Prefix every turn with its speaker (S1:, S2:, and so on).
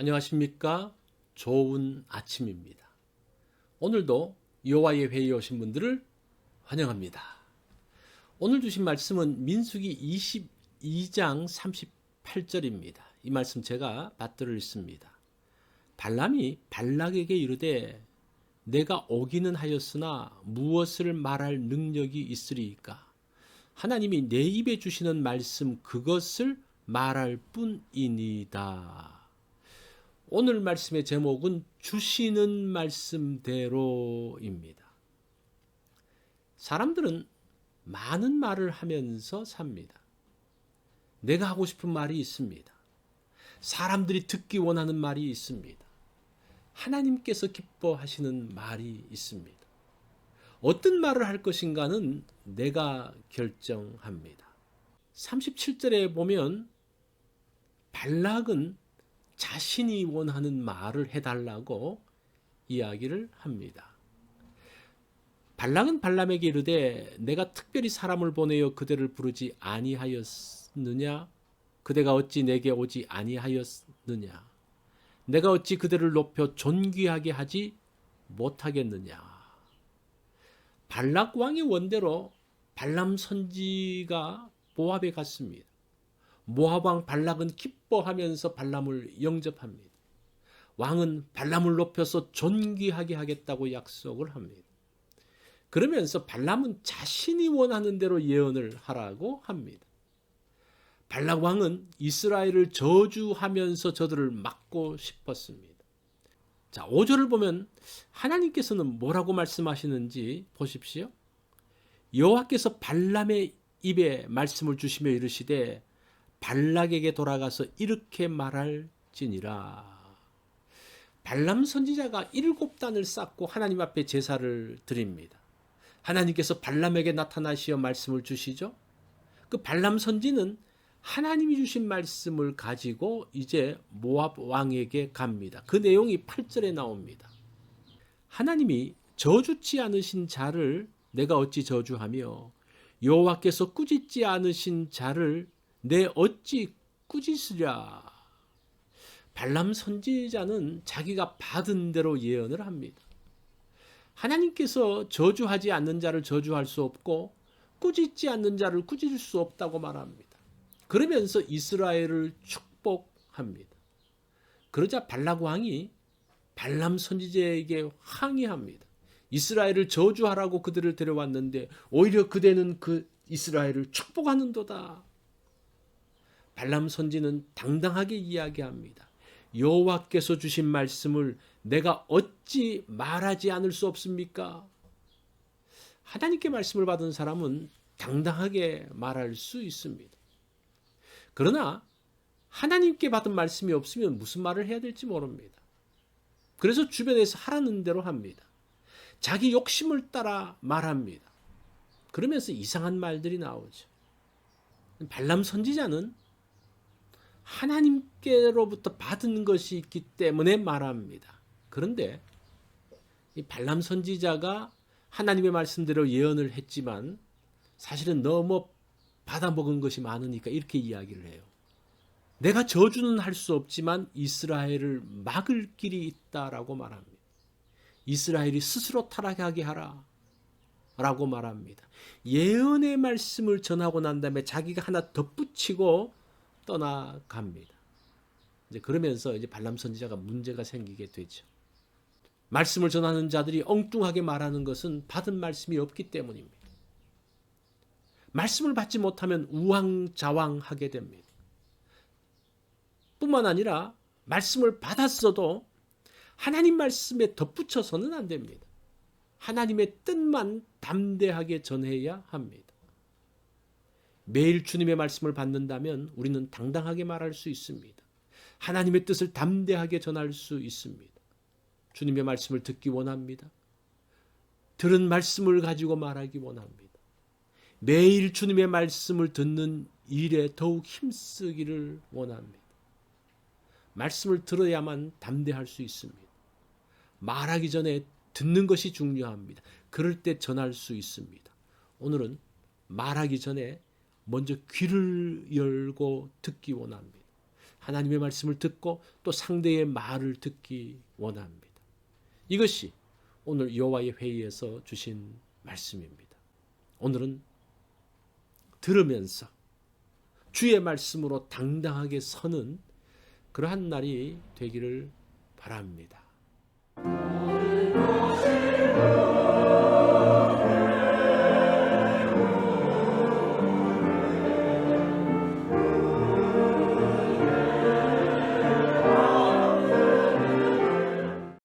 S1: 안녕하십니까? 좋은 아침입니다. 오늘도 여호와의 회의에 오신 분들을 환영합니다. 오늘 주신 말씀은 민수기 22장 38절입니다. 이 말씀 제가 받들어 읽습니다. 발람이 발락에게 이르되 내가 오기는 하였으나 무엇을 말할 능력이 있으리이까? 하나님이 내 입에 주시는 말씀 그것을 말할 뿐이니다. 오늘 말씀의 제목은 주시는 말씀대로입니다. 사람들은 많은 말을 하면서 삽니다. 내가 하고 싶은 말이 있습니다. 사람들이 듣기 원하는 말이 있습니다. 하나님께서 기뻐하시는 말이 있습니다. 어떤 말을 할 것인가는 내가 결정합니다. 37절에 보면 발락은 자신이 원하는 말을 해달라고 이야기를 합니다. 발락은 발람에게 이르되 내가 특별히 사람을 보내어 그대를 부르지 아니하였느냐? 그대가 어찌 내게 오지 아니하였느냐? 내가 어찌 그대를 높여 존귀하게 하지 못하겠느냐? 발락 왕의 원대로 발람 선지가 모압에 갔습니다. 모압 왕 발락은 기뻐하면서 발람을 영접합니다. 왕은 발람을 높여서 존귀하게 하겠다고 약속을 합니다. 그러면서 발람은 자신이 원하는 대로 예언을 하라고 합니다. 발락 왕은 이스라엘을 저주하면서 저들을 막고 싶었습니다. 자, 5절을 보면 하나님께서는 뭐라고 말씀하시는지 보십시오. 여호와께서 발람의 입에 말씀을 주시며 이르시되 발락에게 돌아가서 이렇게 말할지니라. 발람 선지자가 7단을 쌓고 하나님 앞에 제사를 드립니다. 하나님께서 발람에게 나타나시어 말씀을 주시죠. 그 발람 선지는 하나님이 주신 말씀을 가지고 이제 모압 왕에게 갑니다. 그 내용이 8절에 나옵니다. 하나님이 저주치 않으신 자를 내가 어찌 저주하며 여호와께서 꾸짖지 않으신 자를 내 어찌 꾸짖으랴. 발람 선지자는 자기가 받은 대로 예언을 합니다. 하나님께서 저주하지 않는 자를 저주할 수 없고 꾸짖지 않는 자를 꾸짖을 수 없다고 말합니다. 그러면서 이스라엘을 축복합니다. 그러자 발락 왕이 발람 선지자에게 항의합니다. 이스라엘을 저주하라고 그들을 데려왔는데 오히려 그대는 그 이스라엘을 축복하는도다. 발람 선지는 당당하게 이야기합니다. 여호와께서 주신 말씀을 내가 어찌 말하지 않을 수 없습니까? 하나님께 말씀을 받은 사람은 당당하게 말할 수 있습니다. 그러나 하나님께 받은 말씀이 없으면 무슨 말을 해야 될지 모릅니다. 그래서 주변에서 하라는 대로 합니다. 자기 욕심을 따라 말합니다. 그러면서 이상한 말들이 나오죠. 발람 선지자는 하나님께로부터 받은 것이 있기 때문에 말합니다. 그런데 이 발람 선지자가 하나님의 말씀대로 예언을 했지만 사실은 너무 받아먹은 것이 많으니까 이렇게 이야기를 해요. 내가 저주는 할 수 없지만 이스라엘을 막을 길이 있다라고 말합니다. 이스라엘이 스스로 타락하게 하라 라고 말합니다. 예언의 말씀을 전하고 난 다음에 자기가 하나 덧붙이고 떠나갑니다. 이제 그러면서 이제 발람 선지자가 문제가 생기게 되죠. 말씀을 전하는 자들이 엉뚱하게 말하는 것은 받은 말씀이 없기 때문입니다. 말씀을 받지 못하면 우왕좌왕하게 됩니다. 뿐만 아니라 말씀을 받았어도 하나님 말씀에 덧붙여서는 안 됩니다. 하나님의 뜻만 담대하게 전해야 합니다. 매일 주님의 말씀을 받는다면 우리는 당당하게 말할 수 있습니다. 하나님의 뜻을 담대하게 전할 수 있습니다. 주님의 말씀을 듣기 원합니다. 들은 말씀을 가지고 말하기 원합니다. 매일 주님의 말씀을 듣는 일에 더욱 힘쓰기를 원합니다. 말씀을 들어야만 담대할 수 있습니다. 말하기 전에 듣는 것이 중요합니다. 그럴 때 전할 수 있습니다. 오늘은 말하기 전에 먼저 귀를 열고 듣기 원합니다. 하나님의 말씀을 듣고 또 상대의 말을 듣기 원합니다. 이것이 오늘 여호와의 회의에서 주신 말씀입니다. 오늘은 들으면서 주의 말씀으로 당당하게 서는 그러한 날이 되기를 바랍니다.